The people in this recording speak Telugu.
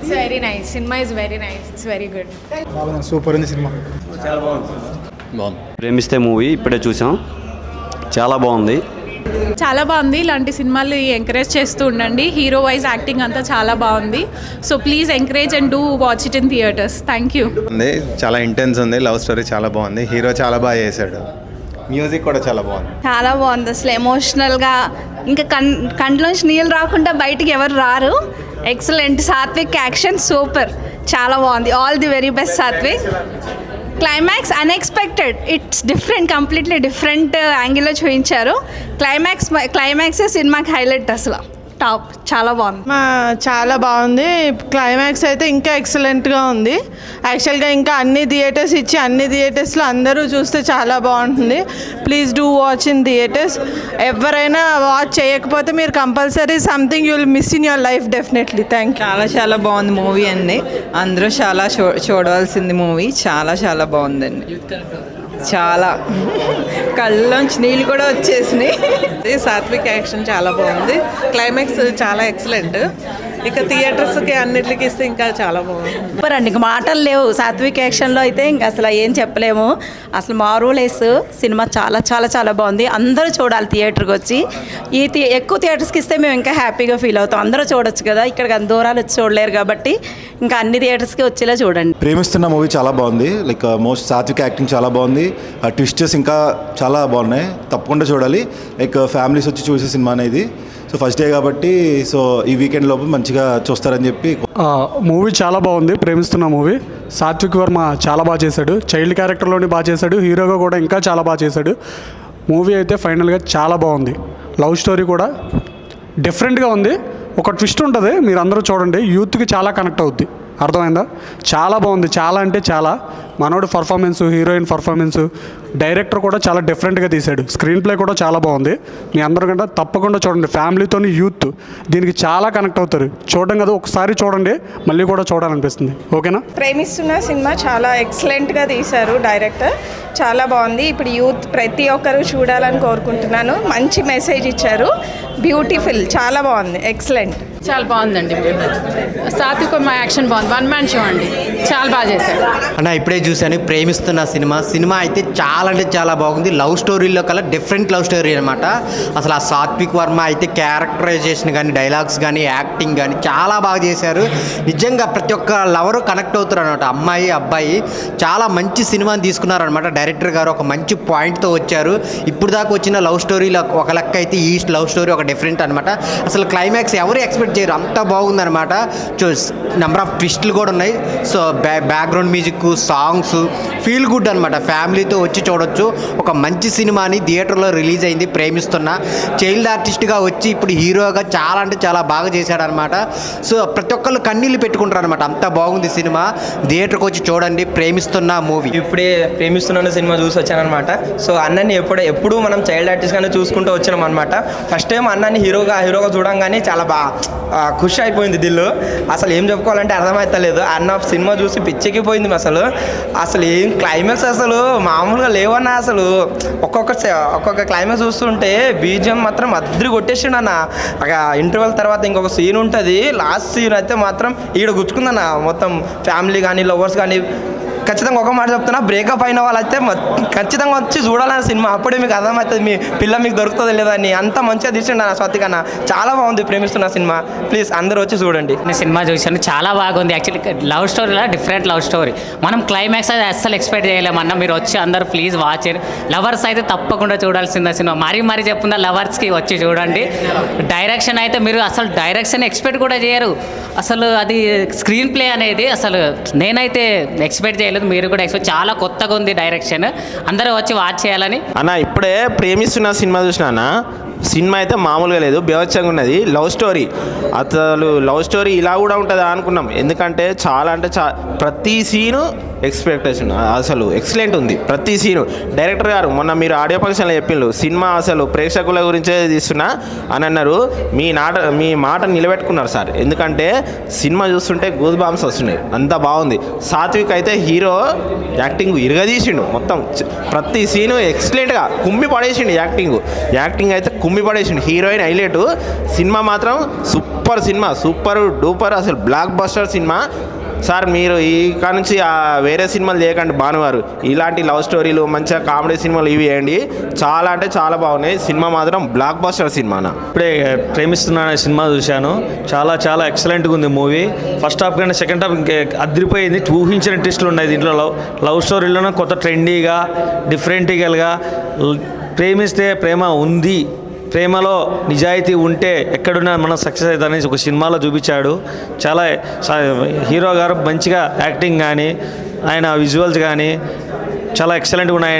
It's very nice. Cinema is very nice. It's very good. Super ఉంది సినిమా. చాలా బాగుంది. ప్రేమిస్తే మూవీ ఇప్పుడే చూసాం, చాలా బాగుంది. చాలా బాగుంది. ఇలాంటి సినిమాలు ఎంకరేజ్ చేస్తూ ఉండండి. హీరో వైజ్ యాక్టింగ్ అంతా చాలా బాగుంది. So please encourage and do watch it in theatres. Thank you. చాలా ఇంటెన్స్ ఉంది. లవ్ స్టోరీ చాలా బాగుంది. హీరో చాలా బాగా చేశాడు. మ్యూజిక్ కూడా చాలా బాగుంది. చాలా బాగుంది. అసలు ఎమోషనల్గా ఇంకా కంట్లోంచి నీళ్ళు రాకుండా బయటికి ఎవరు రారు. ఎక్సలెంట్. సాత్విక్ యాక్షన్ సూపర్, చాలా బాగుంది. All the very best Satvik. Climax unexpected. It's different, completely different యాంగిల్లో చూపించారు. క్లైమాక్సే సినిమాకి హైలైట్. అసలు టాప్. చాలా బాగుంది. చాలా బాగుంది. క్లైమాక్స్ అయితే ఇంకా ఎక్సలెంట్గా ఉంది. యాక్చువల్గా ఇంకా అన్ని థియేటర్స్ ఇచ్చి అన్ని థియేటర్స్లో అందరూ చూస్తే చాలా బాగుంటుంది. Please do watch in theatres. ఎవరైనా వాచ్ చేయకపోతే మీరు compulsory something you will miss in your life definitely. Thank you. చాలా బాగుంది మూవీ అండి. అందరూ చాలా చూడవలసింది మూవీ. చాలా బాగుందండి. చాలా కళ్ళలోంచి నీళ్ళు కూడా వచ్చేసినాయి. సాత్విక్ యాక్షన్ చాలా బాగుంది. క్లైమాక్స్ చాలా ఎక్సలెంట్. ఇక థియేటర్స్కి అన్నిటికి ఇస్తే ఇంకా చాలా బాగుంది. సూపర్ అండి. ఇంక మాటలు లేవు. సాత్విక్ యాక్షన్లో అయితే ఇంకా అసలు ఏం చెప్పలేము. అసలు మారూలెస్ సినిమా. చాలా బాగుంది. అందరూ చూడాలి థియేటర్కి వచ్చి. ఎక్కువ థియేటర్స్కి ఇస్తే మేము ఇంకా హ్యాపీగా ఫీల్ అవుతాం. అందరూ చూడొచ్చు కదా. ఇక్కడ దూరాలు వచ్చి చూడలేరు కాబట్టి ఇంకా అన్ని థియేటర్స్కి వచ్చేలా చూడండి. ప్రేమిస్తున్న మూవీ చాలా బాగుంది. లైక్ మోస్ట్ సాత్విక్ యాక్టింగ్ చాలా బాగుంది. ట్విస్టర్స్ ఇంకా చాలా బాగున్నాయి. తప్పకుండా చూడాలి. లైక్ ఫ్యామిలీస్ వచ్చి చూసే సినిమా అనేది. సో ఫస్ట్ డే కాబట్టి సో ఈ వీకెండ్ లోపు మంచిగా చూస్తారని చెప్పి. మూవీ చాలా బాగుంది. ప్రేమిస్తున్న మూవీ. సాత్విక్ వర్మ చాలా బాగా చేశాడు. చైల్డ్ క్యారెక్టర్లోని బాగా చేశాడు. హీరోగా కూడా ఇంకా చాలా బాగా చేశాడు. మూవీ అయితే ఫైనల్గా చాలా బాగుంది. లవ్ స్టోరీ కూడా డిఫరెంట్గా ఉంది. ఒక ట్విస్ట్ ఉంటుంది, మీరు అందరూ చూడండి. యూత్కి చాలా కనెక్ట్ అవుద్ది. అర్థమైందా? చాలా బాగుంది. చాలా అంటే చాలా. మనోడు పర్ఫార్మెన్సు, హీరోయిన్ పర్ఫార్మెన్సు, డైరెక్టర్ కూడా చాలా డిఫరెంట్గా తీశాడు. స్క్రీన్ ప్లే కూడా చాలా బాగుంది. మీ అందరికంటే తప్పకుండా చూడండి. ఫ్యామిలీతోని యూత్ దీనికి చాలా కనెక్ట్ అవుతారు. చూడడం కదా, ఒకసారి చూడండి, మళ్ళీ కూడా చూడాలనిపిస్తుంది. ఓకేనా? ప్రేమిస్తున్న సినిమా చాలా ఎక్సలెంట్గా తీశారు డైరెక్టర్. చాలా బాగుంది. ఇప్పుడు యూత్ ప్రతి ఒక్కరూ చూడాలని కోరుకుంటున్నాను. మంచి మెసేజ్ ఇచ్చారు. బ్యూటిఫుల్. చాలా బాగుంది. ఎక్సలెంట్. చాలా బాగుందండి. సాత్విక్ వర్మ యాక్షన్ బాగుంది. వన్ మ్యాన్ షో అండి. చాలా బాగా చేశారు అన్న. ఇప్పుడే చూశాను ప్రేమిస్తున్న సినిమా అయితే చాలా అంటే చాలా బాగుంది. లవ్ స్టోరీలో కల్లా డిఫరెంట్ లవ్ స్టోరీ అనమాట. అసలు ఆ సాత్విక్ వర్మ అయితే క్యారెక్టరైజేషన్ కానీ, డైలాగ్స్ కానీ, యాక్టింగ్ కానీ చాలా బాగా చేశారు. నిజంగా ప్రతి ఒక్క లవరు కనెక్ట్ అవుతారు అనమాట. అమ్మాయి అబ్బాయి చాలా మంచి సినిమాని తీసుకున్నారనమాట. డైరెక్టర్ గారు ఒక మంచి పాయింట్తో వచ్చారు. ఇప్పుడు దాకా వచ్చిన లవ్ స్టోరీలో ఒక లెక్క అయితే ఈ లవ్ స్టోరీ ఒక డిఫరెంట్ అనమాట. అసలు క్లైమాక్స్ ఎవరు ఎక్స్పెక్ట్ చేయరు, అంత బాగుందనమాట. నెంబర్ ఆఫ్ ట్విస్టులు కూడా ఉన్నాయి. So background music, songs feel good అనమాట. ఫ్యామిలీతో వచ్చి చూడొచ్చు. ఒక మంచి సినిమాని థియేటర్లో రిలీజ్ అయింది. ప్రేమిస్తున్న చైల్డ్ ఆర్టిస్ట్గా వచ్చి ఇప్పుడు హీరోగా చాలా అంటే చాలా బాగా చేశాడనమాట. సో ప్రతి ఒక్కళ్ళు కన్నీళ్ళు పెట్టుకుంటారు అనమాట. అంత బాగుంది సినిమా. థియేటర్కి వచ్చి చూడండి ప్రేమిస్తున్న మూవీ. ఇప్పుడే ప్రేమిస్తున్న సినిమా చూసి వచ్చానమాట. సో అన్నని ఎప్పుడు మనం చైల్డ్ ఆర్టిస్ట్గానే చూసుకుంటూ వచ్చినాం అనమాట. ఫస్ట్ టైం అన్నని హీరోగా చూడంగానే చాలా బాగా ఖుషి అయిపోయింది దిల్లు. అసలు ఏం చెప్పుకోవాలంటే అర్థమవుతలేదు. అన్న సినిమా చూసి పిచ్చెక్కిపోయింది. అసలు ఏం క్లైమాక్స్ అసలు మామూలుగా లేవన్నా. అసలు ఒక్కొక్క క్లైమాక్స్ చూస్తుంటే బీజిఎం మాత్రం అద్దరి కొట్టేసిండు అన్న. ఇంటర్వెల్ తర్వాత ఇంకొక సీన్ ఉంటుంది. లాస్ట్ సీన్ అయితే మాత్రం ఈడ గుచ్చుకుందన్న. మొత్తం ఫ్యామిలీ కానీ, లవర్స్ కానీ ఖచ్చితంగా ఒక మాట చెప్తున్నా, బ్రేకప్ అయిన వాళ్ళైతే ఖచ్చితంగా వచ్చి చూడాలన్న సినిమా. అప్పుడే మీకు అర్థమవుతుంది మీ పిల్ల మీకు దొరుకుతుందో లేదా అని. అంత మంచిగా తీసిండు అన్న స్వాతి కన్నా. చాలా బాగుంది ప్రేమిస్తున్న సినిమా. ప్లీజ్ అందరూ వచ్చి చూడండి. సినిమా చూసాను, చాలా బాగుంది. యాక్చువల్లీ లవ్ స్టోరీలో డిఫరెంట్ లవ్ స్టోరీ. మనం క్లైమాక్స్ అయితే అస్సలు ఎక్స్పెక్ట్ చేయలేమన్నా. మీరు వచ్చి అందరూ ప్లీజ్ వాచ్ చేయండి. లవర్స్ అయితే తప్పకుండా చూడాల్సిందే సినిమా. మరీ చెప్తుందా, లవర్స్కి వచ్చి చూడండి. డైరెక్షన్ అయితే మీరు అసలు డైరెక్షన్ ఎక్స్పెక్ట్ కూడా చేయరు. అసలు అది స్క్రీన్ ప్లే అనేది అసలు నేనైతే ఎక్స్పెక్ట్ చేయలేదు. మీరు కూడా ఎక్స్పెక్ట్. చాలా కొత్తగా ఉంది డైరెక్షన్. అందరూ వచ్చి వాచ్ చేయాలని. అన్న ఇప్పుడే ప్రేమిస్తున్న సినిమా చూసినా అన్న. సినిమా అయితే మామూలుగా లేదు, బీభత్సంగా ఉన్నది. లవ్ స్టోరీ, అసలు లవ్ స్టోరీ ఇలా కూడా ఉంటుందా అనుకున్నాం. ఎందుకంటే చాలా అంటే ప్రతి సీను ఎక్స్పెక్టేషన్ అసలు ఎక్సలెంట్ ఉంది. ప్రతి సీను డైరెక్టర్ గారు మొన్న మీరు ఆడియో ఫంక్షన్లో చెప్పిండ్రు, సినిమా అసలు ప్రేక్షకుల గురించే తీస్తున్నా అని అన్నారు. మీ మాట నిలబెట్టుకున్నారు సార్. ఎందుకంటే సినిమా చూస్తుంటే గూస్ బాంబ్స్ వస్తున్నాయి. అంత బాగుంది. సాత్విక్ అయితే హీరో యాక్టింగ్ ఇరగదీసిండు. మొత్తం ప్రతి సీను ఎక్సలెంట్గా కుమ్మి పడేసిండు. యాక్టింగ్ అయితే కుమ్మి పడేసిండు. Heroine highlight. సినిమా మాత్రం super super cinema, super duper, అసలు బ్లాక్ బస్టర్ సినిమా. సార్ మీరు ఇక నుంచి వేరే సినిమాలు చేయకండి భానువారు, ఇలాంటి లవ్ స్టోరీలు మంచిగా కామెడీ సినిమాలు ఇవి వేయండి. చాలా అంటే చాలా బాగున్నాయి. సినిమా మాత్రం బ్లాక్ బస్టర్ సినిమానా. ఇప్పుడే ప్రేమిస్తున్నాను సినిమా చూశాను, చాలా చాలా ఎక్సలెంట్గా ఉంది మూవీ. ఫస్ట్ హాఫ్ కంటే సెకండ్ హాఫ్ ఇంకా అదిరిపోయింది. ఊహించిన ట్విస్టులు ఉన్నాయి దీంట్లో. లవ్ స్టోరీలోనే కొత్త ట్రెండీగా డిఫరెంట్గా ప్రేమిస్తే ప్రేమ ఉంది, ప్రేమలో నిజాయితీ ఉంటే ఎక్కడున్నా మనం సక్సెస్ అవుతారని ఒక సినిమాలో చూపించాడు. చాలా హీరో గారు మంచిగా యాక్టింగ్ కానీ ఆయన విజువల్స్ కానీ చాలా ఎక్సలెంట్గా ఉన్నాయి.